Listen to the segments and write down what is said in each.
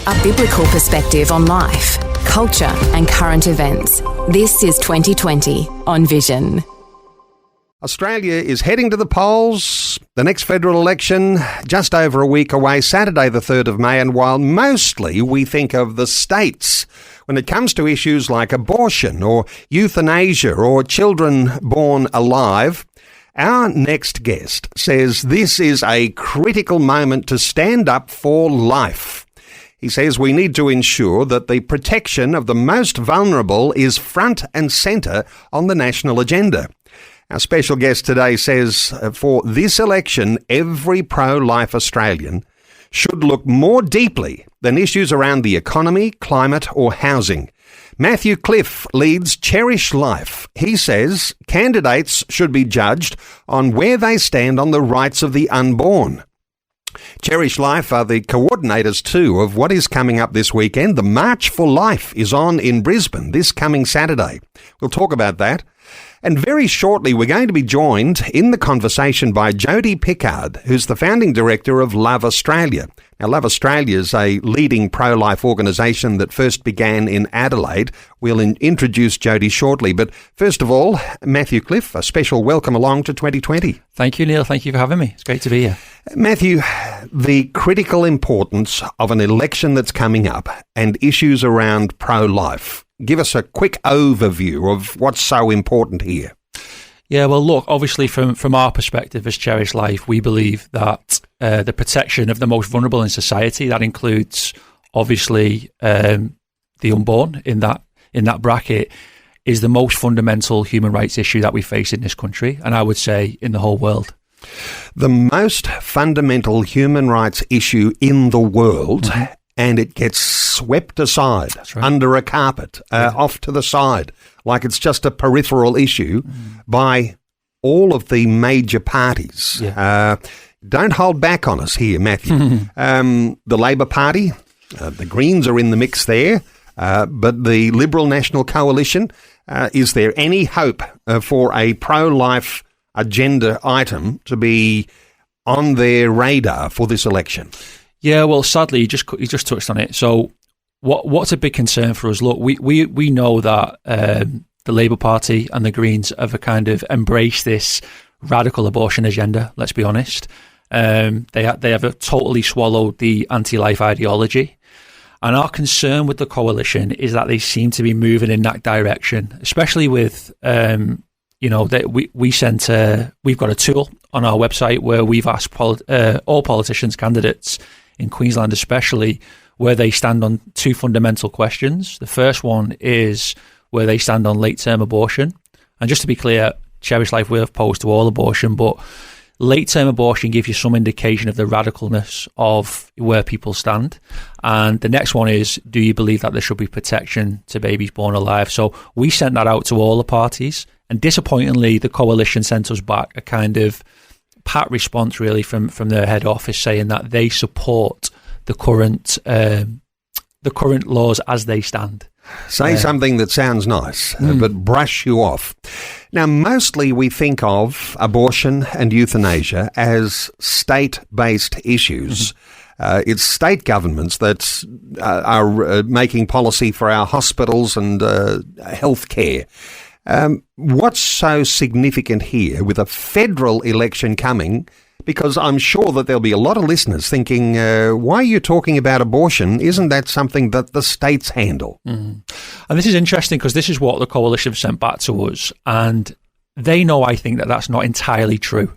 A biblical perspective on life, culture and current events. This is 2020 on Vision. Australia is heading to the polls. The next federal election just over a week away, Saturday the 3rd of May, and while mostly we think of the states when it comes to issues like abortion or euthanasia or children born alive, our next guest says this is a critical moment to stand up for life. He says we need to ensure that the protection of the most vulnerable is front and centre on the national agenda. Our special guest today says for this election, every pro-life Australian should look more deeply than issues around the economy, climate or housing. Matthew Cliff leads Cherish Life. He says candidates should be judged on where they stand on the rights of the unborn. Cherish Life are the coordinators too of what is coming up this weekend. The March for Life is on in Brisbane this coming Saturday. We'll talk about that. And very shortly, we're going to be joined in the conversation by Jodie Pickard, who's the founding director of Love Australia. Now, Love Australia is a leading pro-life organisation that first began in Adelaide. We'll introduce Jodie shortly. But first of all, Matthew Cliff, a special welcome along to 2020. Thank you, Neil. Thank you for having me. It's great to be here. Matthew, the critical importance of an election that's coming up and issues around pro-life. Give us a quick overview of what's so important here. Yeah, well, look, obviously from our perspective as Cherish Life, we believe that the protection of the most vulnerable in society, that includes obviously the unborn in that bracket, is the most fundamental human rights issue that we face in this country, and I would say in the whole world. The most fundamental human rights issue in the world, and it gets swept aside under a carpet, off to the side, like it's just a peripheral issue by all of the major parties. Yeah. Don't hold back on us here, Matthew. The Labor Party, the Greens are in the mix there, but the Liberal National Coalition, is there any hope for a pro-life agenda item to be on their radar for this election? Yeah, well, sadly, you just touched on it. So what's a big concern for us? Look, we know that the Labour Party and the Greens have a kind of embraced this radical abortion agenda, let's be honest. They have totally swallowed the anti-life ideology. And our concern with the coalition is that they seem to be moving in that direction, especially with, we've got a tool on our website where we've asked all politicians, candidates in Queensland especially, where they stand on two fundamental questions. The first one is where they stand on late-term abortion. And just to be clear, Cherish Life, we're opposed to all abortion, but late-term abortion gives you some indication of the radicalness of where people stand. And the next one is, do you believe that there should be protection to babies born alive? So we sent that out to all the parties, and disappointingly, the coalition sent us back a kind of pat response really from their head office saying that they support the current laws as they stand. Say something that sounds nice, but brush you off. Now, mostly we think of abortion and euthanasia as state-based issues. It's state governments that are making policy for our hospitals and healthcare. What's so significant here with a federal election coming? Because I'm sure that there'll be a lot of listeners thinking, why are you talking about abortion? Isn't that something that the states handle? And this is interesting because this is what the coalition have sent back to us. And they know, I think, that that's not entirely true.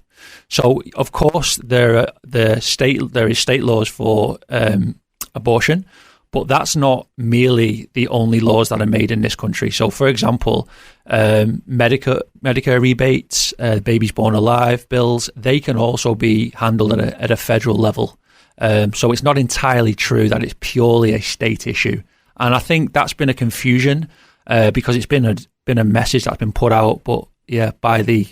So, of course, there is state laws for abortion, but that's not merely the only laws that are made in this country. So, for example, Medicare rebates, babies born alive bills, they can also be handled at a federal level. So it's not entirely true that it's purely a state issue. And I think that's been a confusion because it's been a message that's been put out, but yeah, by the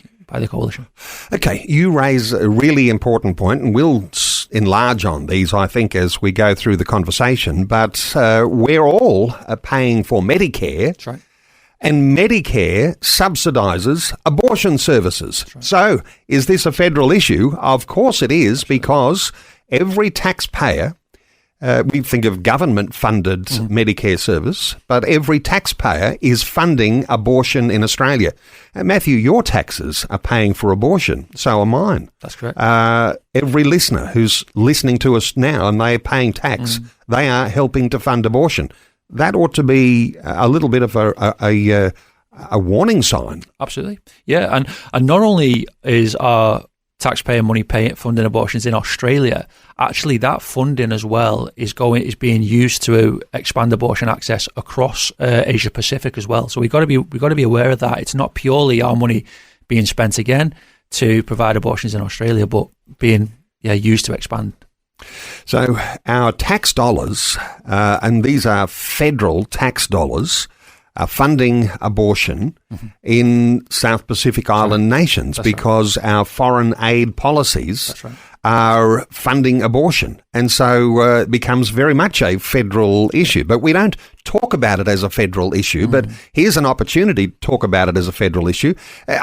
coalition. Okay, you raise a really important point, and we'll enlarge on these, I think, as we go through the conversation. But we're all paying for Medicare. That's right. And Medicare subsidises abortion services. Right. So is this a federal issue? Of course it is, because every taxpayer we think of government-funded Medicare service, but every taxpayer is funding abortion in Australia. Matthew, your taxes are paying for abortion, so are mine. That's correct. Every listener who's listening to us now and they're paying tax, they are helping to fund abortion. That ought to be a little bit of a warning sign. Absolutely. Yeah, and not only is our taxpayer money funding abortions in Australia, actually that funding as well is being used to expand abortion access across Asia Pacific as well. So we've got to be aware of that. It's not purely our money being spent again to provide abortions in Australia, but being used to expand. So our tax dollars, and these are federal tax dollars, are funding abortion in South Pacific Island nations because our foreign aid policies are funding abortion. And so it becomes very much a federal issue. But we don't talk about it as a federal issue, but here's an opportunity to talk about it as a federal issue.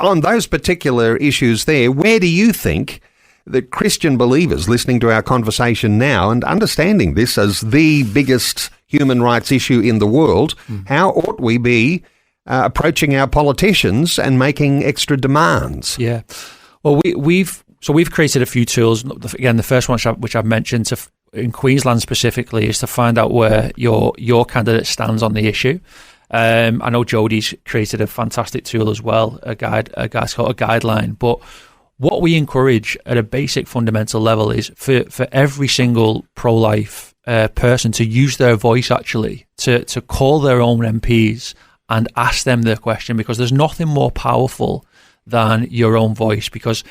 On those particular issues there, where do you think that Christian believers listening to our conversation now and understanding this as the biggest human rights issue in the world, how ought we be approaching our politicians and making extra demands? Yeah. Well, we've created a few tools. Again, the first one which I've mentioned in Queensland specifically is to find out where your candidate stands on the issue. I know Jodie's created a fantastic tool as well, a guideline. But what we encourage at a basic fundamental level is for every single pro-life person to use their voice, actually, to call their own MPs and ask them their question, because there's nothing more powerful than your own voice, because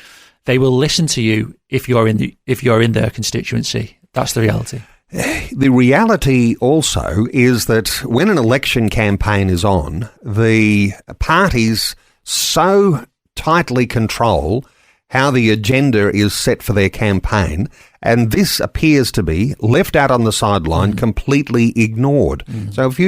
they will listen to you if you're in their constituency. That's the reality. The reality also is that when an election campaign is on, the parties so tightly control how the agenda is set for their campaign, and this appears to be left out on the sideline, completely ignored. So if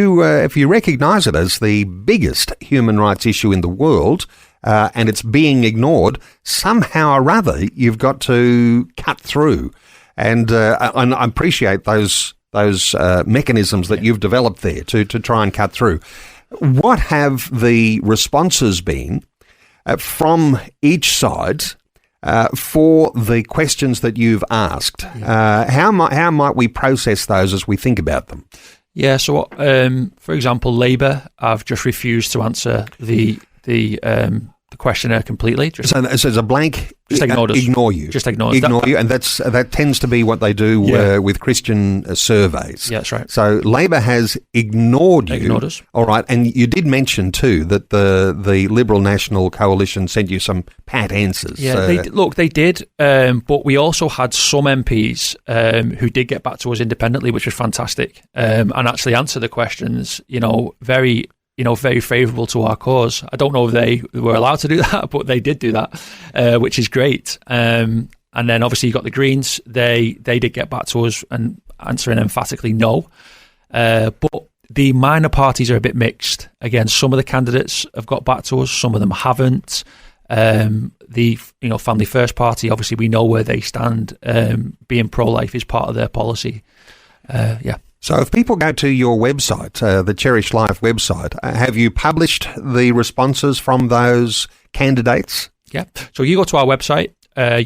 you recognise it as the biggest human rights issue in the world, and it's being ignored, somehow or other you've got to cut through. And I appreciate those mechanisms that you've developed there to try and cut through. What have the responses been from each side for the questions that you've asked? How might we process those as we think about them? Yeah, so for example, Labour have just refused to answer the questionnaire completely. So it's a blank. Just ignore us. Ignore you. Just ignore us. Ignore you, and that tends to be what they do with Christian surveys. Yeah, that's right. So Labor has ignored you. Ignored us. All right, and you did mention too that the Liberal National Coalition sent you some pat answers. Yeah, they did, but we also had some MPs who did get back to us independently, which was fantastic, and actually answer the questions. Very favourable to our cause. I don't know if they were allowed to do that, but they did do that, which is great. And then obviously you got the Greens. They did get back to us and answering emphatically no. But the minor parties are a bit mixed. Again, some of the candidates have got back to us, some of them haven't. The Family First Party, obviously we know where they stand. Being pro-life is part of their policy. So if people go to your website, the Cherish Life website, have you published the responses from those candidates? Yeah. So you go to our website,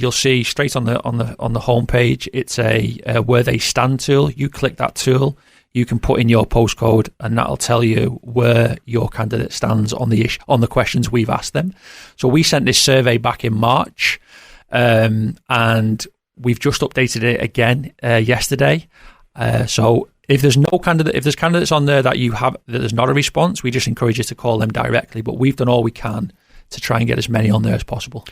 you'll see straight on the homepage, it's a where they stand tool. You click that tool, you can put in your postcode, and that'll tell you where your candidate stands on the issue, on the questions we've asked them. So we sent this survey back in March, and we've just updated it again yesterday. So if there's candidates on there that there's not a response, we just encourage you to call them directly. But we've done all we can to try and get as many on there as possible.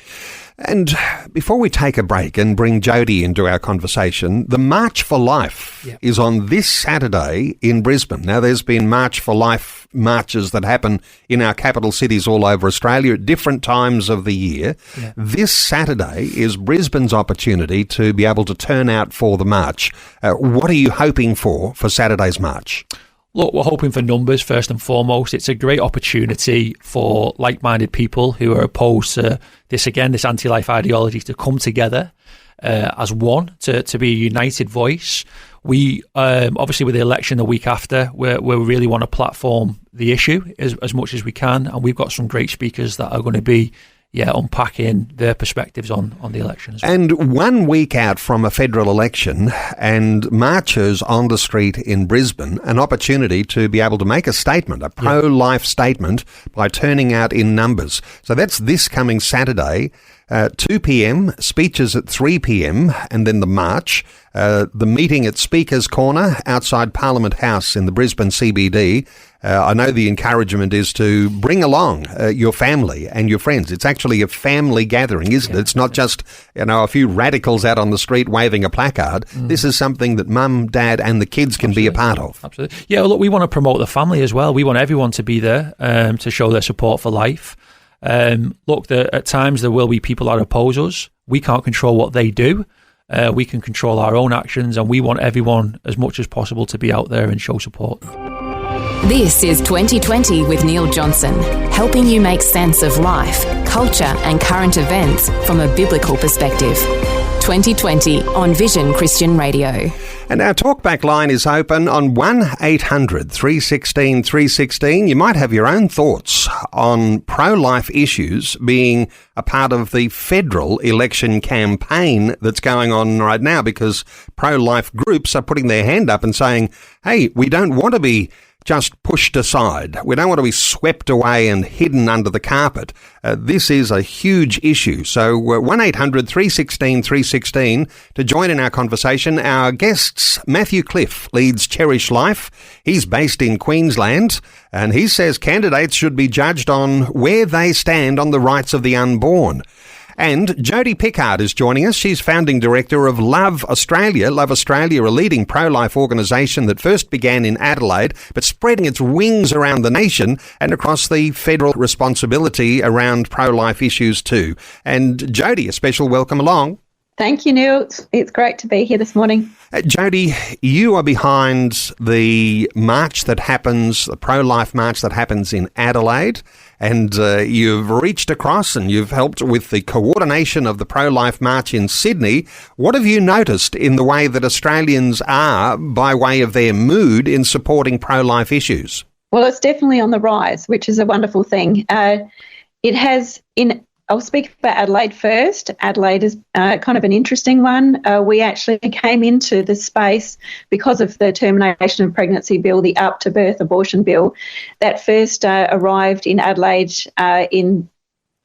And before we take a break and bring Jodie into our conversation, the March for Life is on this Saturday in Brisbane. Now, there's been March for Life marches that happen in our capital cities all over Australia at different times of the year. Yeah. This Saturday is Brisbane's opportunity to be able to turn out for the march. What are you hoping for Saturday's march? Look, we're hoping for numbers first and foremost. It's a great opportunity for like-minded people who are opposed to this anti-life ideology to come together as one, to be a united voice. We obviously with the election the week after, we really want to platform the issue as much as we can, and we've got some great speakers that are going to be unpacking their perspectives on the election as well. And 1 week out from a federal election and marchers on the street in Brisbane, an opportunity to be able to make a statement, a pro-life statement, by turning out in numbers. So that's this coming Saturday, 2 p.m, speeches at 3 p.m, and then the march. The meeting at Speaker's Corner outside Parliament House in the Brisbane CBD. I know the encouragement is to bring along your family and your friends. It's actually a family gathering, isn't it? It's not just, a few radicals out on the street waving a placard. This is something that mum, dad and the kids can be a part of. Absolutely. Yeah, look, we want to promote the family as well. We want everyone to be there to show their support for life. Look, at times there will be people that oppose us. We can't control what they do. We can control our own actions, and we want everyone as much as possible to be out there and show support. This is 2020 with Neil Johnson, helping you make sense of life, culture and current events from a biblical perspective. 2020 on Vision Christian Radio. And our talkback line is open on 1-800 316 316. You might have your own thoughts on pro-life issues being a part of the federal election campaign that's going on right now, because pro-life groups are putting their hand up and saying, hey, we don't want to be just pushed aside. We don't want to be swept away and hidden under the carpet. This is a huge issue. So 1-800 316 316 to join in our conversation. Our guests, Matthew Cliff leads Cherish Life. He's based in Queensland, and he says candidates should be judged on where they stand on the rights of the unborn. And Jodie Pickard is joining us. She's founding director of Love Australia. Love Australia, a leading pro-life organisation that first began in Adelaide, but spreading its wings around the nation and across the federal responsibility around pro-life issues too. And Jodie, a special welcome along. Thank you, Neil. It's great to be here this morning. Jodie, you are behind the march that happens, the pro-life march that happens in Adelaide, and you've reached across and you've helped with the coordination of the pro-life march in Sydney. What have you noticed in the way that Australians are, by way of their mood, in supporting pro-life issues? Well, it's definitely on the rise, which is a wonderful thing. I'll speak about Adelaide first. Adelaide is kind of an interesting one. We actually came into this space because of the termination of pregnancy bill, the up to birth abortion bill, that first arrived in Adelaide in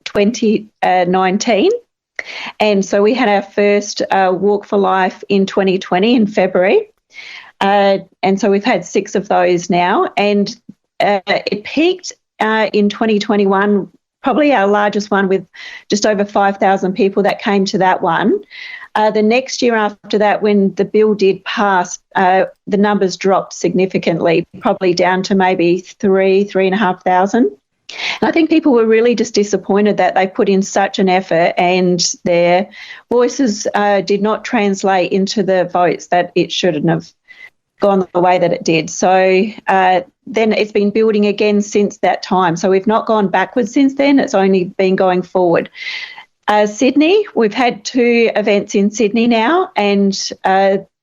2019. And so we had our first Walk for Life in 2020 in February. And so we've had 6 of those now. And it peaked in 2021, probably our largest one, with just over 5,000 people that came to that one. The next year after that, when the bill did pass, the numbers dropped significantly, probably down to maybe 3,500. And I think people were really just disappointed that they put in such an effort and their voices did not translate into the votes, that it shouldn't have gone the way that it did. So then it's been building again since that time. So we've not gone backwards since then. It's only been going forward. Sydney, we've had 2 events in Sydney now, and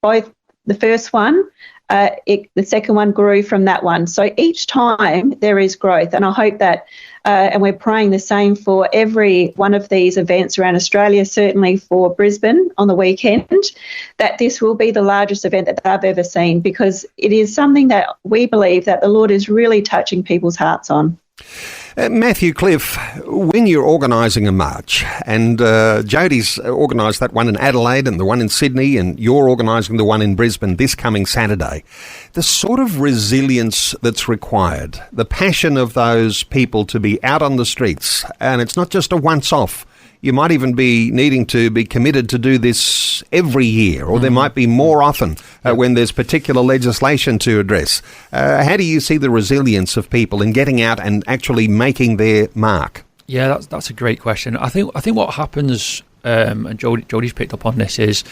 both the first one, the second one grew from that one. So each time there is growth, and I hope that, and we're praying the same for every one of these events around Australia, certainly for Brisbane on the weekend, that this will be the largest event that I've ever seen, because it is something that we believe that the Lord is really touching people's hearts on. Matthew Cliff, when you're organising a march, and Jodie's organised that one in Adelaide and the one in Sydney, and you're organising the one in Brisbane this coming Saturday, the sort of resilience that's required, the passion of those people to be out on the streets, and it's not just a once-off. You might even be needing to be committed to do this every year, or there might be more often when there's particular legislation to address. How do you see the resilience of people in getting out and actually making their mark? Yeah, that's a great question. I think what happens, and Jodie's picked up on this, is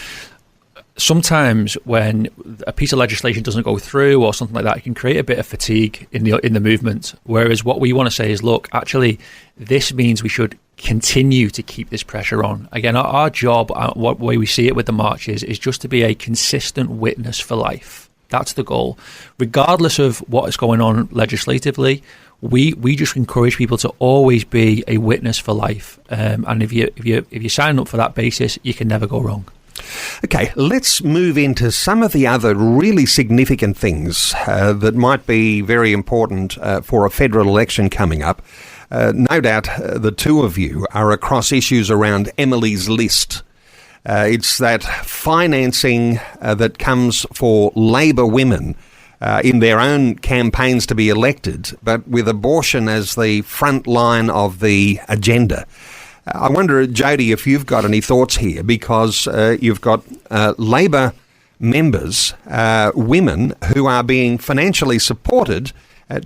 sometimes when a piece of legislation doesn't go through or something like that, it can create a bit of fatigue in the movement. Whereas what we want to say is, look, actually, this means we should continue to keep this pressure on. Again, our job, what way we see it with the marches, is just to be a consistent witness for life. That's the goal. Regardless of what is going on legislatively, we just encourage people to always be a witness for life. And if you sign up for that basis, you can never go wrong. Okay, let's move into some of the other really significant things that might be very important for a federal election coming up. No doubt the two of you are across issues around Emily's List. It's that financing that comes for Labor women in their own campaigns to be elected, but with abortion as the front line of the agenda. I wonder, Jodie, if you've got any thoughts here, because you've got Labor members, women, who are being financially supported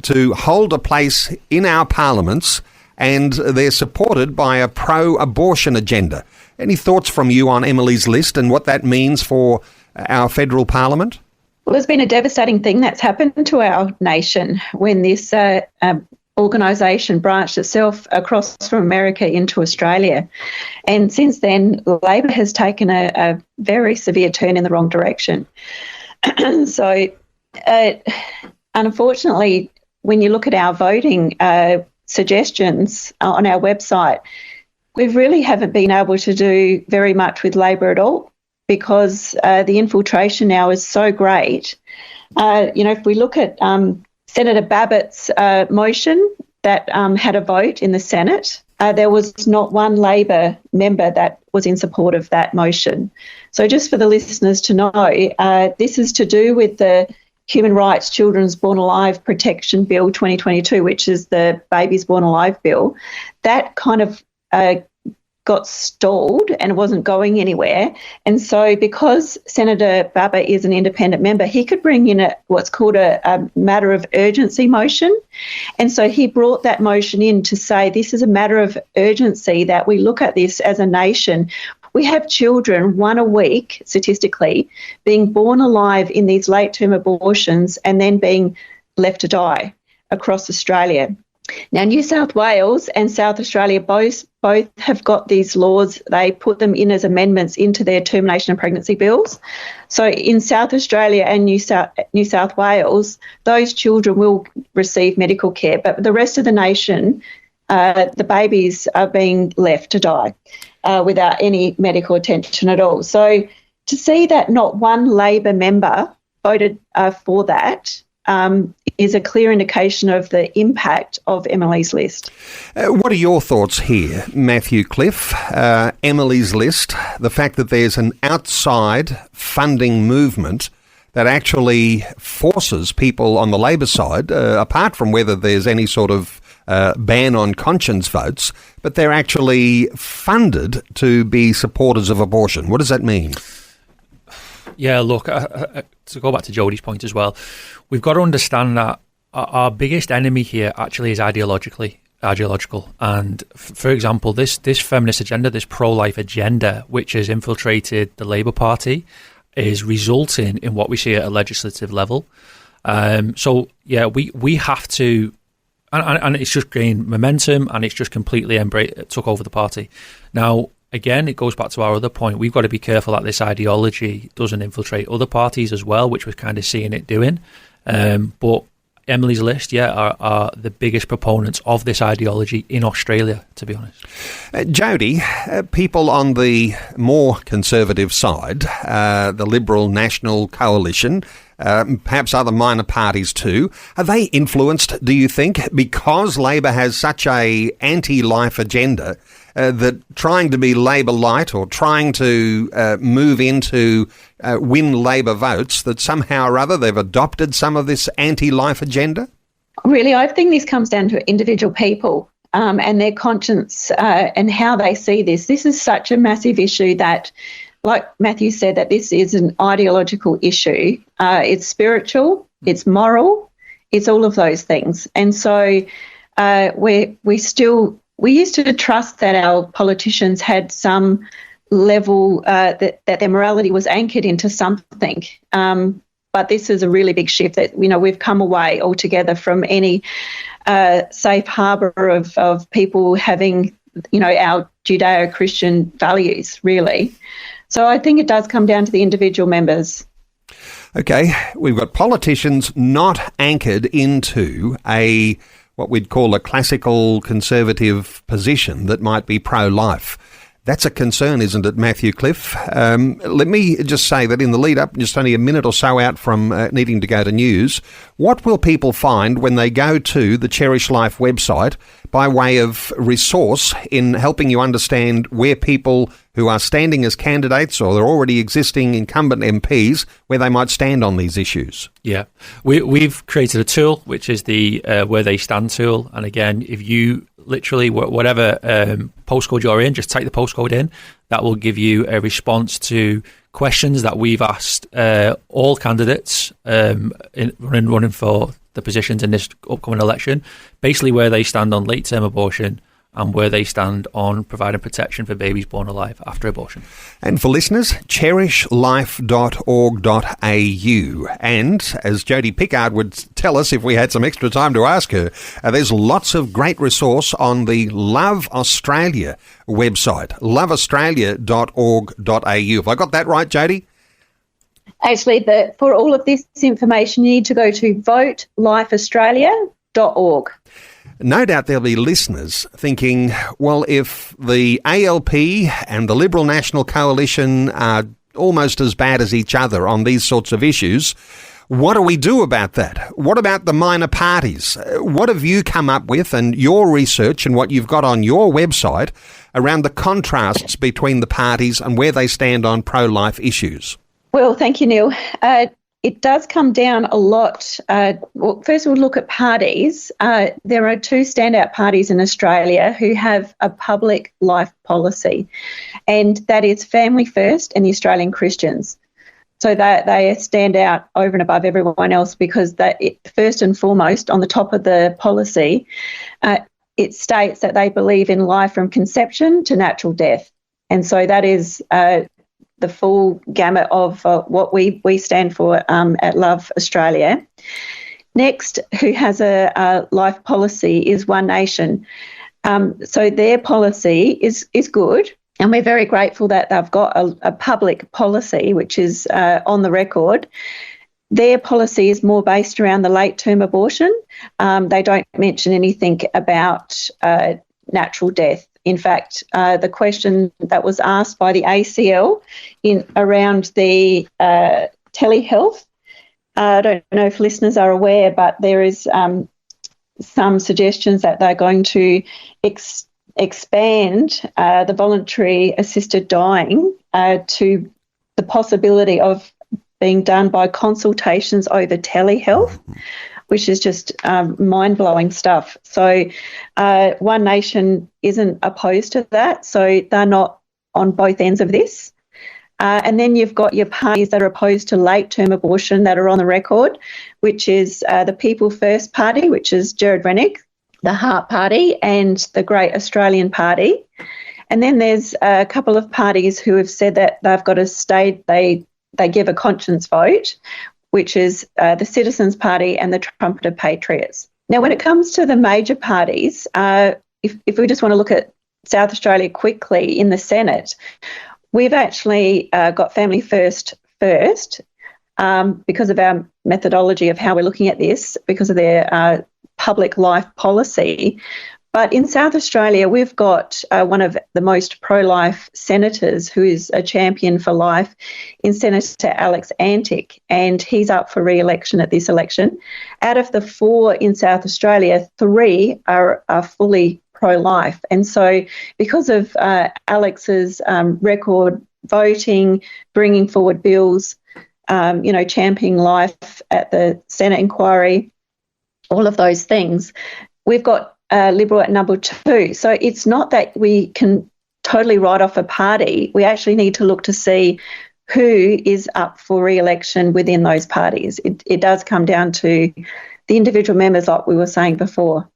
to hold a place in our parliaments, and they're supported by a pro-abortion agenda. Any thoughts from you on Emily's List and what that means for our federal parliament? Well, there's been a devastating thing that's happened to our nation when this organisation branched itself across from America into Australia. And since then, Labor has taken a very severe turn in the wrong direction. So, unfortunately, when you look at our voting suggestions on our website, we really haven't been able to do very much with Labor at all, because the infiltration now is so great. If we look at Senator Babbitt's motion that had a vote in the Senate, there was not one Labor member that was in support of that motion. So just for the listeners to know, this is to do with the Human Rights Children's Born Alive Protection Bill 2022, which is the Babies Born Alive bill. That kind of got stalled and wasn't going anywhere. And so because Senator Babbitt is an independent member, he could bring in what's called a matter of urgency motion. And so he brought that motion in to say this is a matter of urgency, that we look at this as a nation. We have children, one a week, statistically, being born alive in these late-term abortions and then being left to die across Australia. Now, New South Wales and South Australia both have got these laws. They put them in as amendments into their termination of pregnancy bills. So in South Australia and New South Wales, those children will receive medical care, but the rest of the nation, the babies are being left to die without any medical attention at all. So to see that not one Labor member voted for that is a clear indication of the impact of Emily's List. What are your thoughts here, Matthew Cliff? Emily's List, the fact that there's an outside funding movement that actually forces people on the Labor side, apart from whether there's any sort of ban on conscience votes, but they're actually funded to be supporters of abortion. What does that mean? Yeah, look, to go back to Jodie's point as well, we've got to understand that our biggest enemy here actually is ideological. And for example, this feminist agenda, this pro-life agenda, which has infiltrated the Labour Party, is resulting in what we see at a legislative level. So, yeah, we have to, and it's just gained momentum, and it's just completely took over the party. Now, again, it goes back to our other point. We've got to be careful that this ideology doesn't infiltrate other parties as well, which we're kind of seeing it doing. But Emily's List, are the biggest proponents of this ideology in Australia, to be honest. Jodie, people on the more conservative side, the Liberal National Coalition, perhaps other minor parties too, are they influenced, do you think, because Labor has such a anti-life agenda, that trying to be Labor light or trying to move into win Labor votes, that somehow or other they've adopted some of this anti-life agenda? Really, I think this comes down to individual people and their conscience and how they see this. This is such a massive issue that, like Matthew said, that this is an ideological issue. It's spiritual, it's moral, it's all of those things. And so we used to trust that our politicians had some level that their morality was anchored into something. But this is a really big shift that, we've come away altogether from any safe harbour of people having our Judeo-Christian values, really. So I think it does come down to the individual members. Okay, we've got politicians not anchored into what we'd call a classical conservative position that might be pro-life. That's a concern, isn't it, Matthew Cliff? Let me just say that in the lead up, just only a minute or so out from needing to go to news, what will people find when they go to the Cherish Life website by way of resource in helping you understand where people who are standing as candidates or they're already existing incumbent MPs, where they might stand on these issues? Yeah, we've created a tool, which is the Where They Stand tool. And again, if you literally, whatever postcode you're in, just type the postcode in. That will give you a response to questions that we've asked all candidates running for the positions in this upcoming election, basically where they stand on late-term abortion and where they stand on providing protection for babies born alive after abortion. And for listeners, cherishlife.org.au. And as Jodie Pickard would tell us if we had some extra time to ask her, there's lots of great resource on the Love Australia website, loveaustralia.org.au. Have I got that right, Jodie? Actually, for all of this information, you need to go to votelifeaustralia.org. No doubt there'll be listeners thinking, well, if the ALP and the Liberal National Coalition are almost as bad as each other on these sorts of issues, what do we do about that? What about the minor parties? What have you come up with and your research and what you've got on your website around the contrasts between the parties and where they stand on pro-life issues? Well, thank you, Neil. It does come down a lot. First, we'll look at parties. There are two standout parties in Australia who have a public life policy, and that is Family First and the Australian Christians. So they stand out over and above everyone else because first and foremost, on the top of the policy, it states that they believe in life from conception to natural death. And so that is the full gamut of what we stand for at Love Australia. Next, who has a life policy is One Nation. So their policy is good, and we're very grateful that they've got a public policy which is on the record. Their policy is more based around the late-term abortion. They don't mention anything about natural death. In fact, the question that was asked by the ACL around the telehealth, I don't know if listeners are aware, but there is some suggestions that they're going to expand the voluntary assisted dying to the possibility of being done by consultations over telehealth, which is just mind-blowing stuff. So One Nation isn't opposed to that, so they're not on both ends of this. And then you've got your parties that are opposed to late-term abortion that are on the record, which is the People First Party, which is Gerard Rennick, the Heart Party and the Great Australian Party. And then there's a couple of parties who have said that they've got to stay, they give a conscience vote, which is the Citizens Party and the Trumpeter Patriots. Now, when it comes to the major parties, if we just want to look at South Australia quickly in the Senate, we've actually got Family First because of our methodology of how we're looking at this, because of their public life policy. But in South Australia, we've got one of the most pro-life senators who is a champion for life in Senator Alex Antic, and he's up for re-election at this election. Out of the 4 in South Australia, 3 are fully pro-life. And so because of Alex's record voting, bringing forward bills, championing life at the Senate inquiry, all of those things, we've got Liberal at number 2. So it's not that we can totally write off a party. We actually need to look to see who is up for re-election within those parties. It does come down to the individual members, like we were saying before.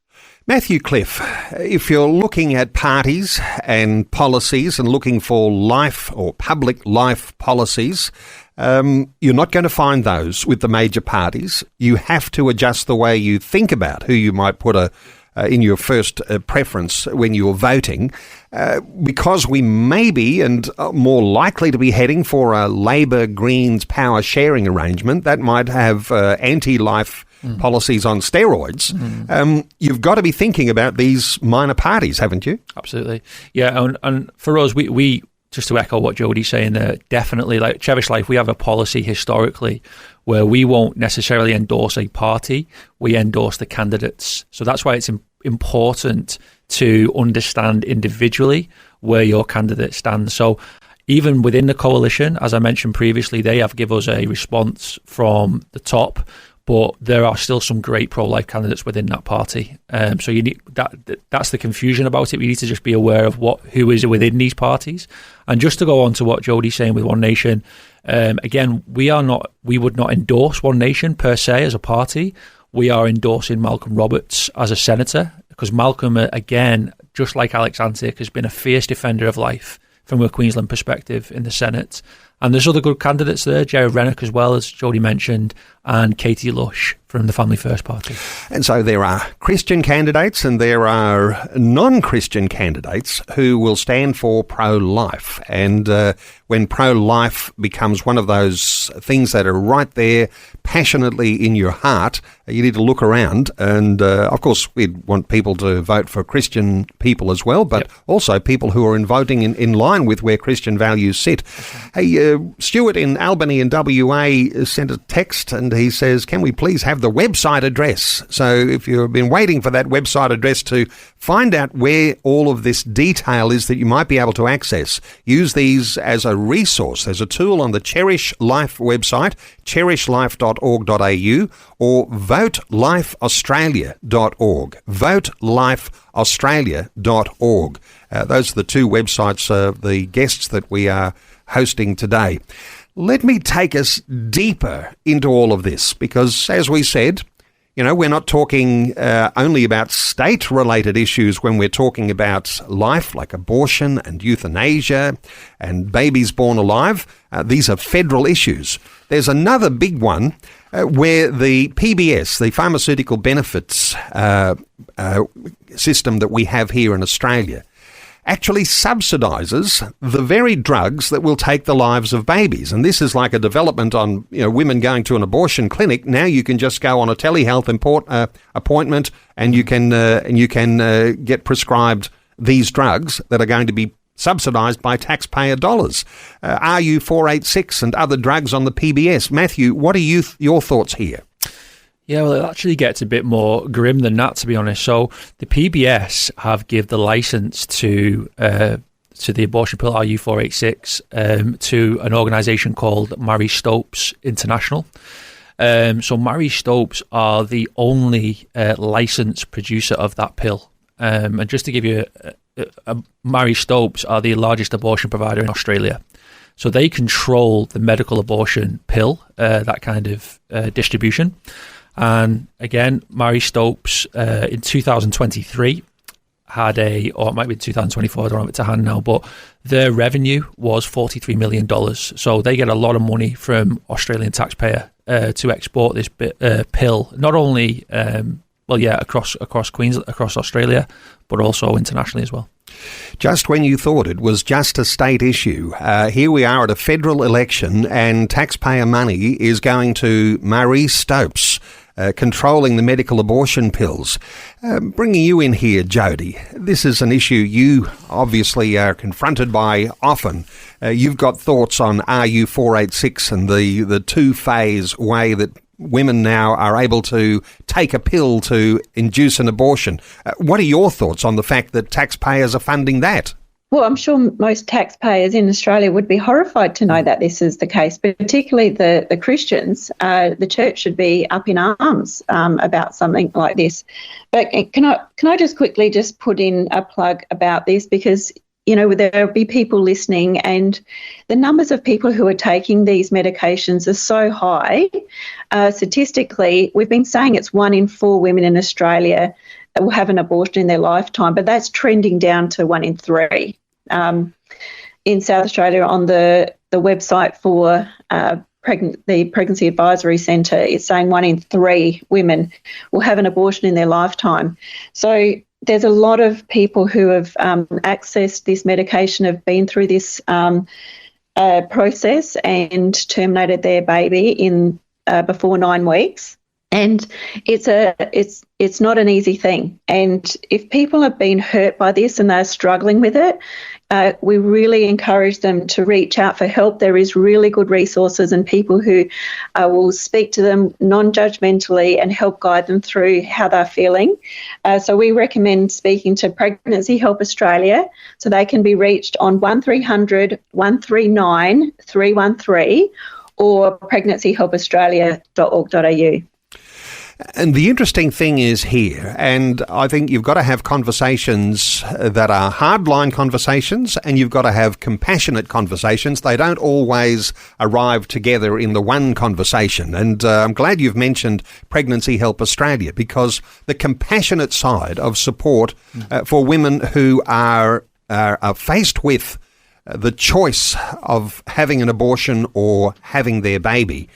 Matthew Cliff, if you're looking at parties and policies and looking for life or public life policies, you're not going to find those with the major parties. You have to adjust the way you think about who you might put a in your first preference when you're voting, because we may be and more likely to be heading for a Labor-Greens power sharing arrangement that might have anti-life policies on steroids. You've got to be thinking about these minor parties, haven't you? Absolutely. Yeah, and for us, we just to echo what Jodie's saying there, definitely, like Cherish Life, we have a policy historically where we won't necessarily endorse a party, we endorse the candidates. So that's why it's important to understand individually where your candidate stands. So even within the coalition, as I mentioned previously, they have given us a response from the top, but there are still some great pro-life candidates within that party. So you need that's the confusion about it. We need to just be aware of who is within these parties. And just to go on to what Jodie's saying with One Nation, again, we would not endorse One Nation per se as a party. We are endorsing Malcolm Roberts as a senator because Malcolm, again, just like Alex Antic, has been a fierce defender of life from a Queensland perspective in the Senate. And there's other good candidates there, Gerard Rennick as well, as Jodie mentioned, and Katie Lush from the Family First Party. And so there are Christian candidates and there are non-Christian candidates who will stand for pro-life. And when pro-life becomes one of those things that are right there passionately in your heart, you need to look around. And of course, we'd want people to vote for Christian people as well, but also people who are voting in line with where Christian values sit. Hey, Stuart in Albany in WA sent a text and he says, can we please have the website address? So if you've been waiting for that website address to find out where all of this detail is that you might be able to access, use these as a resource. There's a tool on the Cherish Life website, cherishlife.org.au, or votelifeaustralia.org, votelifeaustralia.org. Those are the two websites of the guests that we are hosting today. Let me take us deeper into all of this because, as we said, we're not talking only about state-related issues when we're talking about life, like abortion and euthanasia and babies born alive. These are federal issues. There's another big one where the PBS, the pharmaceutical benefits system that we have here in Australia, actually subsidises the very drugs that will take the lives of babies. And this is like a development on women going to an abortion clinic. Now you can just go on a telehealth appointment and you can get prescribed these drugs that are going to be subsidised by taxpayer dollars. RU486 and other drugs on the PBS. Matthew, what are your thoughts here? Yeah, well, it actually gets a bit more grim than that, to be honest. So the PBS have given the licence to the abortion pill RU486 to an organisation called Marie Stopes International. So Marie Stopes are the only licensed producer of that pill. And just to give you Marie Stopes are the largest abortion provider in Australia. So they control the medical abortion pill, that kind of distribution. And again, Marie Stopes in 2023 had or it might be 2024, I don't have it to hand now, but their revenue was $43 million. So they get a lot of money from Australian taxpayer to export this pill, not only, across Queensland, across Australia, but also internationally as well. Just when you thought it was just a state issue, here we are at a federal election and taxpayer money is going to Marie Stopes, controlling the medical abortion pills. Bringing you in here, Jodie, this is an issue you obviously are confronted by often. You've got thoughts on RU486 and the two-phase way that women now are able to take a pill to induce an abortion. What are your thoughts on the fact that taxpayers are funding that? Well, I'm sure most taxpayers in Australia would be horrified to know that this is the case, but particularly the Christians. The church should be up in arms about something like this. But can I just quickly just put in a plug about this because, there'll be people listening and the numbers of people who are taking these medications are so high. Statistically, we've been saying it's 1 in 4 women in Australia will have an abortion in their lifetime, but that's trending down to 1 in 3. In South Australia, on the website for the Pregnancy Advisory Centre is saying 1 in 3 women will have an abortion in their lifetime. So there's a lot of people who have accessed this medication, have been through this process and terminated their baby in before 9 weeks. And it's not an easy thing. And if people have been hurt by this and they're struggling with it, we really encourage them to reach out for help. There is really good resources and people who will speak to them non-judgmentally and help guide them through how they're feeling. So we recommend speaking to Pregnancy Help Australia, so they can be reached on 1300 139 313 or pregnancyhelpaustralia.org.au. And the interesting thing is here, and I think you've got to have conversations that are hardline conversations, and you've got to have compassionate conversations. They don't always arrive together in the one conversation. And I'm glad you've mentioned Pregnancy Help Australia, because the compassionate side of support for women who are faced with the choice of having an abortion or having their baby.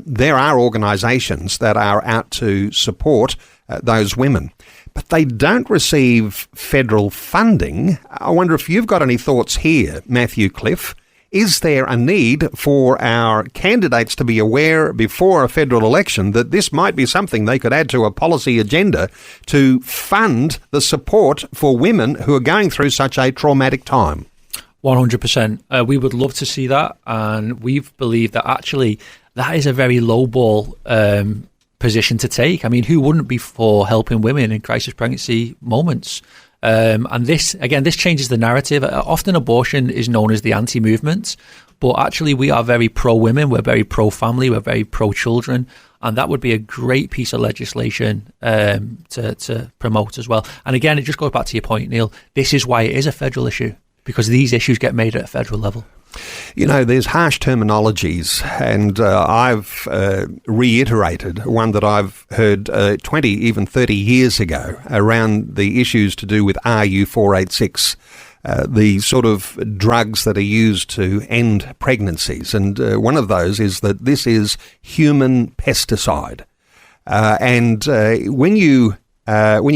There are organisations that are out to support those women, but they don't receive federal funding. I wonder if you've got any thoughts here, Matthew Cliff. Is there a need for our candidates to be aware before a federal election that this might be something they could add to a policy agenda to fund the support for women who are going through such a traumatic time? 100%. We would love to see that, and we believe that actually that is a very lowball position to take. I mean, who wouldn't be for helping women in crisis pregnancy moments? And this changes the narrative. Often abortion is known as the anti-movement, but actually we are very pro-women, we're very pro-family, we're very pro-children, and that would be a great piece of legislation to promote as well. And again, it just goes back to your point, Neil, this is why it is a federal issue, because these issues get made at a federal level. You know, there's harsh terminologies, and I've reiterated one that I've heard 20, even 30 years ago around the issues to do with RU486, the sort of drugs that are used to end pregnancies. And one of those is that this is human pesticide. And when you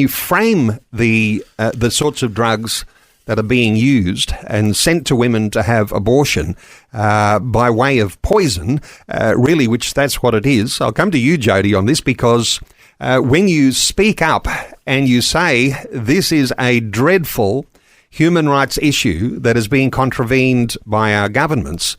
frame the sorts of drugs that are being used and sent to women to have abortion by way of poison, really, which that's what it is. I'll come to you, Jodie, on this, because when you speak up and you say this is a dreadful human rights issue that is being contravened by our governments,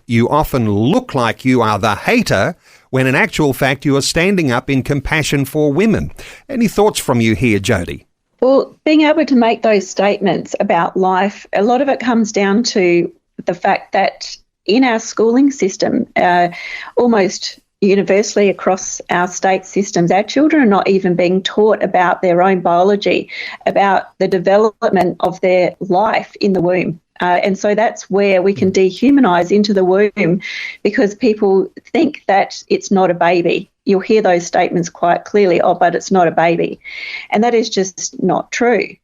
you often look like you are the hater, when in actual fact you are standing up in compassion for women. Any thoughts from you here, Jodie? Well, being able to make those statements about life, a lot of it comes down to the fact that in our schooling system, almost universally across our state systems, our children are not even being taught about their own biology, about the development of their life in the womb. And so that's where we can dehumanise into the womb, because people think that it's not a baby. You'll hear those statements quite clearly, oh, but it's not a baby. And that is just not true.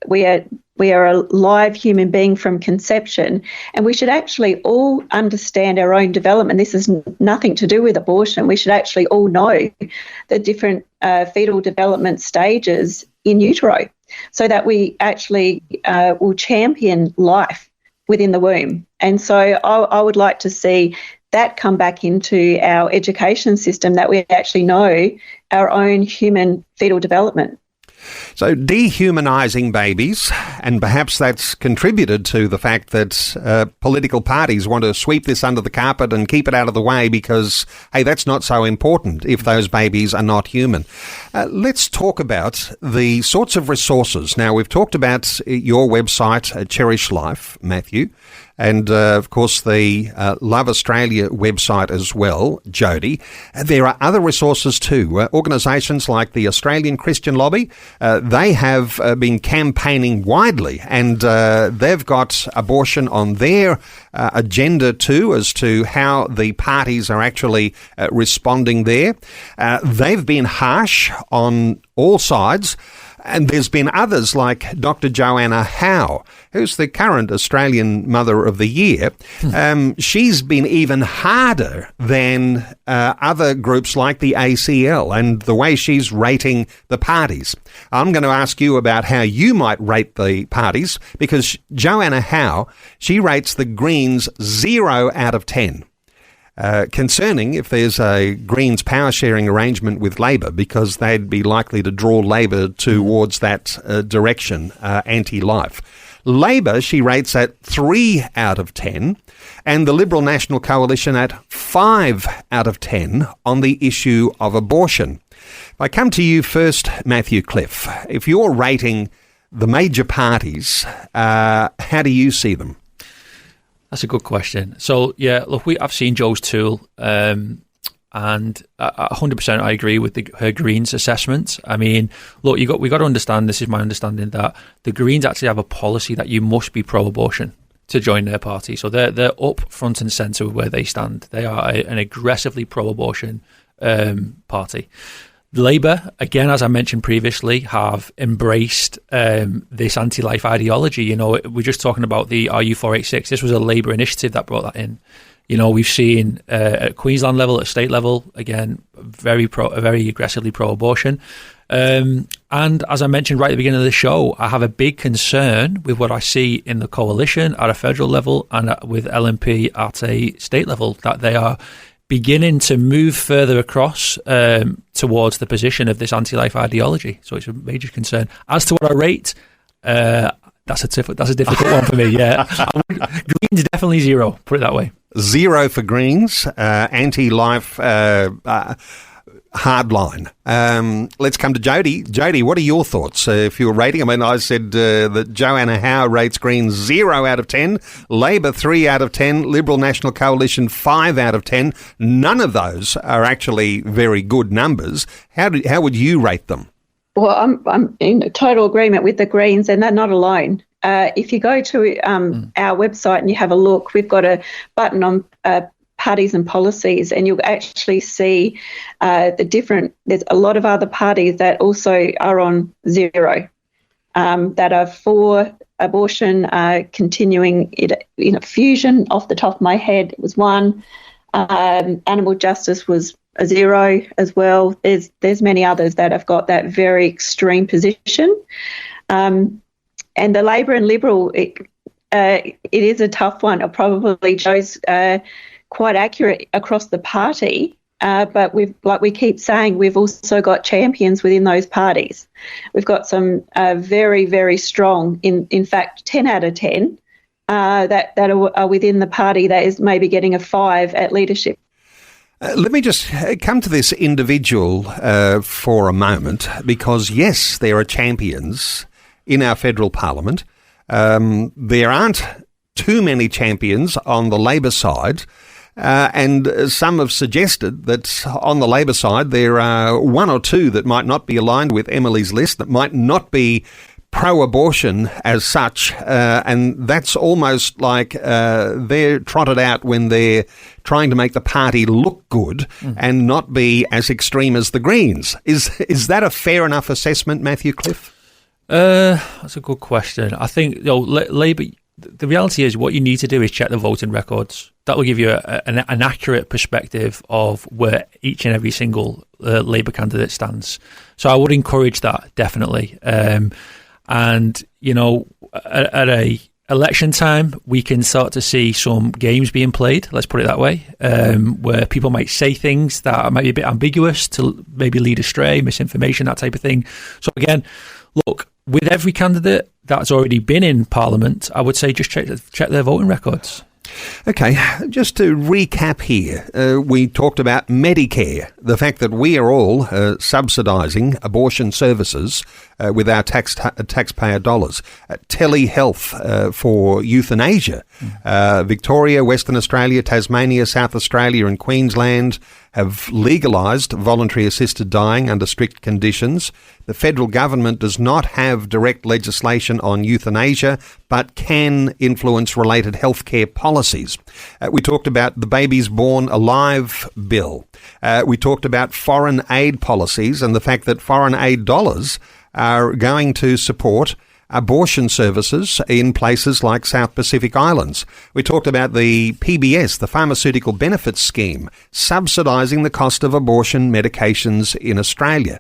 We are a live human being from conception, and we should actually all understand our own development. This is nothing to do with abortion. We should actually all know the different fetal development stages in utero, so that we actually will champion life within the womb. And so I would like to see that come back into our education system, that we actually know our own human fetal development. So dehumanising babies, and perhaps that's contributed to the fact that political parties want to sweep this under the carpet and keep it out of the way because, hey, that's not so important if those babies are not human. Let's talk about the sorts of resources. Now, we've talked about your website, Cherish Life, Matthew, and, of course, the Love Australia website as well, Jodie. There are other resources too. Organisations like the Australian Christian Lobby, they have been campaigning widely, and they've got abortion on their agenda too, as to how the parties are actually responding there. They've been harsh on all sides. And there's been others like Dr. Joanna Howe, who's the current Australian Mother of the Year. She's been even harder than other groups like the ACL and the way she's rating the parties. I'm going to ask you about how you might rate the parties, because Joanna Howe, she rates the Greens 0 out of 10. Concerning if there's a Greens power sharing arrangement with Labor, because they'd be likely to draw Labor towards that direction, anti-life. Labor, she rates at 3 out of 10, and the Liberal National Coalition at 5 out of 10 on the issue of abortion. If I come to you first, Matthew Cliff, if you're rating the major parties, how do you see them? That's a good question. So, yeah, look, I've seen Jo's tool, and 100% I agree with her Greens assessment. I mean, look, we got to understand, this is my understanding, that the Greens actually have a policy that you must be pro-abortion to join their party. So they're up front and centre with where they stand. They are an aggressively pro-abortion party. Labour, again, as I mentioned previously, have embraced this anti-life ideology. You know, we're just talking about the RU486. This was a Labour initiative that brought that in. You know, we've seen at Queensland level, at state level, again, very aggressively pro-abortion. And as I mentioned right at the beginning of the show, I have a big concern with what I see in the coalition at a federal level and with LNP at a state level, that they are beginning to move further across towards the position of this anti-life ideology. So it's a major concern. As to what I rate, that's a difficult one for me, yeah. Greens definitely 0, put it that way. 0 for Greens, anti-life hardline. Let's come to Jodie. Jodie, what are your thoughts? If you're rating, I mean, I said that Joanna Howe rates Greens 0 out of 10, Labor 3 out of 10, Liberal National Coalition 5 out of 10. None of those are actually very good numbers. How would you rate them? Well, I'm in total agreement with the Greens, and they're not alone. If you go to our website and you have a look, we've got a button on parties and policies, and you'll actually see there's a lot of other parties that also are on 0, that are for abortion, continuing it, fusion off the top of my head, it was 1. Animal justice was a 0 as well. There's many others that have got that very extreme position. And the Labor and Liberal, it is a tough one. Probably Jo's quite accurate across the party, but like we keep saying, we've also got champions within those parties. We've got some very, very strong, in fact, 10 out of 10 that are within the party that is maybe getting a 5 at leadership. Let me just come to this individual for a moment, because, yes, there are champions in our federal parliament. There aren't too many champions on the Labor side, and some have suggested that on the Labor side there are 1 or 2 that might not be aligned with Emily's list, that might not be pro-abortion as such, and that's almost like they're trotted out when they're trying to make the party look good and not be as extreme as the Greens. Is that a fair enough assessment, Matthew Cliff? That's a good question. I think Labour. The reality is, what you need to do is check the voting records. That will give you an accurate perspective of where each and every single Labour candidate stands. So I would encourage that, definitely. And at a election time, we can start to see some games being played. Let's put it that way, where people might say things that might be a bit ambiguous to maybe lead astray, misinformation, that type of thing. So again, look, with every candidate that's already been in Parliament, I would say just check their voting records. Okay, just to recap here, we talked about Medicare, the fact that we are all subsidising abortion services with our taxpayer dollars. Telehealth for euthanasia. Victoria, Western Australia, Tasmania, South Australia and Queensland have legalised voluntary assisted dying under strict conditions. The federal government does not have direct legislation on euthanasia, but can influence related healthcare policies. We talked about the Babies Born Alive bill. We talked about foreign aid policies and the fact that foreign aid dollars are going to support abortion services in places like South Pacific Islands. We talked about the PBS, the Pharmaceutical Benefits Scheme, subsidising the cost of abortion medications in Australia.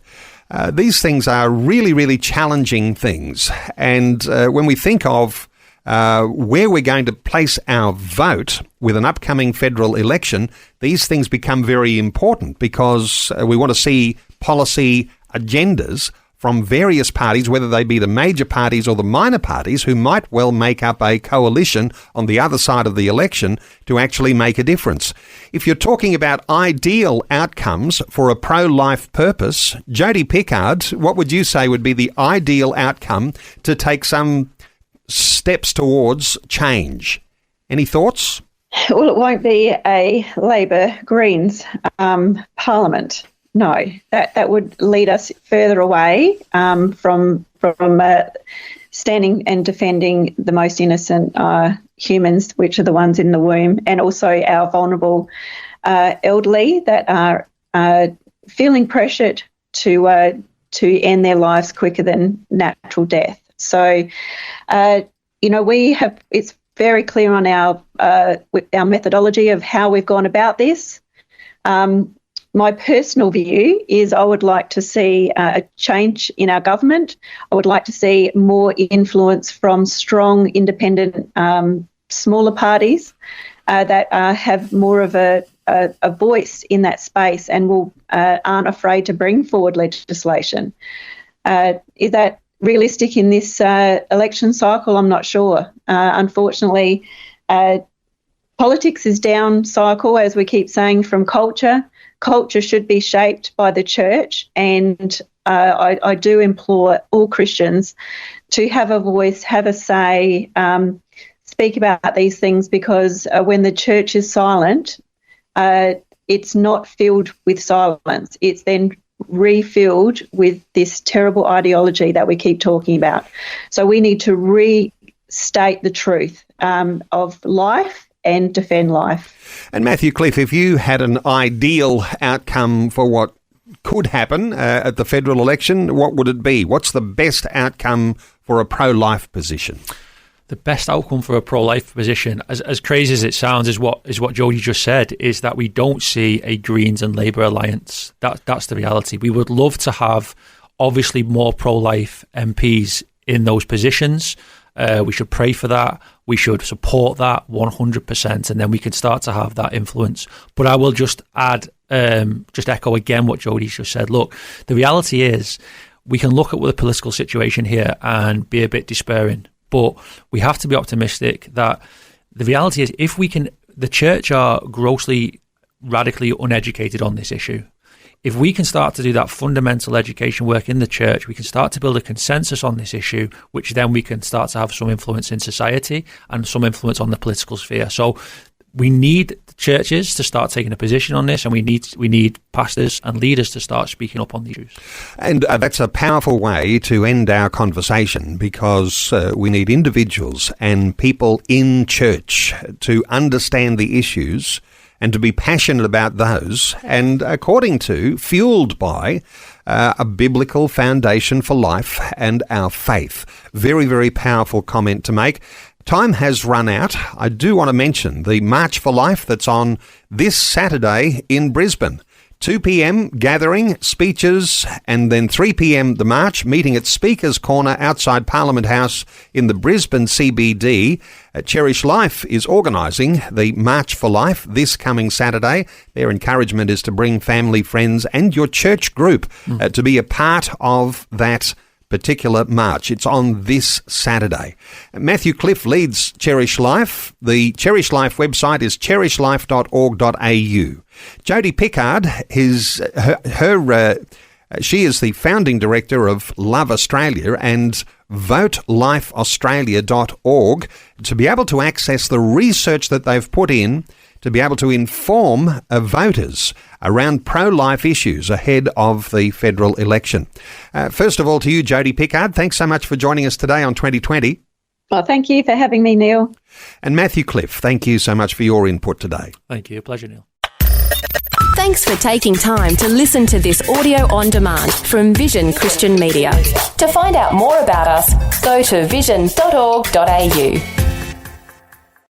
These things are really, really challenging things. And when we think of where we're going to place our vote with an upcoming federal election, these things become very important because we want to see policy agendas from various parties, whether they be the major parties or the minor parties, who might well make up a coalition on the other side of the election to actually make a difference. If you're talking about ideal outcomes for a pro-life purpose, Jodie Pickard, what would you say would be the ideal outcome to take some steps towards change? Any thoughts? Well, it won't be a Labor Greens parliament. No, that would lead us further away from standing and defending the most innocent humans, which are the ones in the womb, and also our vulnerable elderly that are feeling pressured to end their lives quicker than natural death. So, it's very clear on our methodology of how we've gone about this. My personal view is I would like to see a change in our government. I would like to see more influence from strong, independent, smaller parties that have more of a voice in that space and aren't afraid to bring forward legislation. Is that realistic in this election cycle? I'm not sure. Unfortunately, politics is down cycle, as we keep saying, from culture. Culture should be shaped by the church, and I do implore all Christians to have a voice, have a say, speak about these things, because when the church is silent, it's not filled with silence. It's then refilled with this terrible ideology that we keep talking about. So we need to restate the truth of life and defend life. And Matthew Cliff, if you had an ideal outcome for what could happen at the federal election, what would it be? What's the best outcome for a pro-life position? The best outcome for a pro-life position, as crazy as it sounds, is what Jodie just said, is that we don't see a Greens and Labour alliance. That's the reality. We would love to have, obviously, more pro-life MPs in those positions. We should pray for that. We should support that 100%, and then we can start to have that influence. But I will just add, just echo again what Jodie just said. Look, the reality is we can look at the political situation here and be a bit despairing, but we have to be optimistic that the reality is the church are grossly, radically uneducated on this issue. If we can start to do that fundamental education work in the church, we can start to build a consensus on this issue, which then we can start to have some influence in society and some influence on the political sphere. So we need churches to start taking a position on this, and we need pastors and leaders to start speaking up on these issues. And that's a powerful way to end our conversation, because we need individuals and people in church to understand the issues and to be passionate about those, and fueled by a biblical foundation for life and our faith. Very, very powerful comment to make. Time has run out. I do want to mention the March for Life that's on this Saturday in Brisbane. 2 p.m. gathering, speeches, and then 3 p.m. the march, meeting at Speaker's Corner outside Parliament House in the Brisbane CBD. Cherish Life is organising the March for Life this coming Saturday. Their encouragement is to bring family, friends and your church group to be a part of that particular march. It's on this Saturday. Matthew Cliff leads Cherish Life. The Cherish Life website is cherishlife.org.au. Jodie Pickard she is the founding director of Love Australia and votelifeaustralia.org to be able to access the research that they've put in to be able to inform voters around pro-life issues ahead of the federal election. First of all, to you, Jodie Pickard, thanks so much for joining us today on 2020. Well, thank you for having me, Neil. And Matthew Cliff, thank you so much for your input today. Thank you. A pleasure, Neil. Thanks for taking time to listen to this audio on demand from Vision Christian Media. To find out more about us, go to vision.org.au.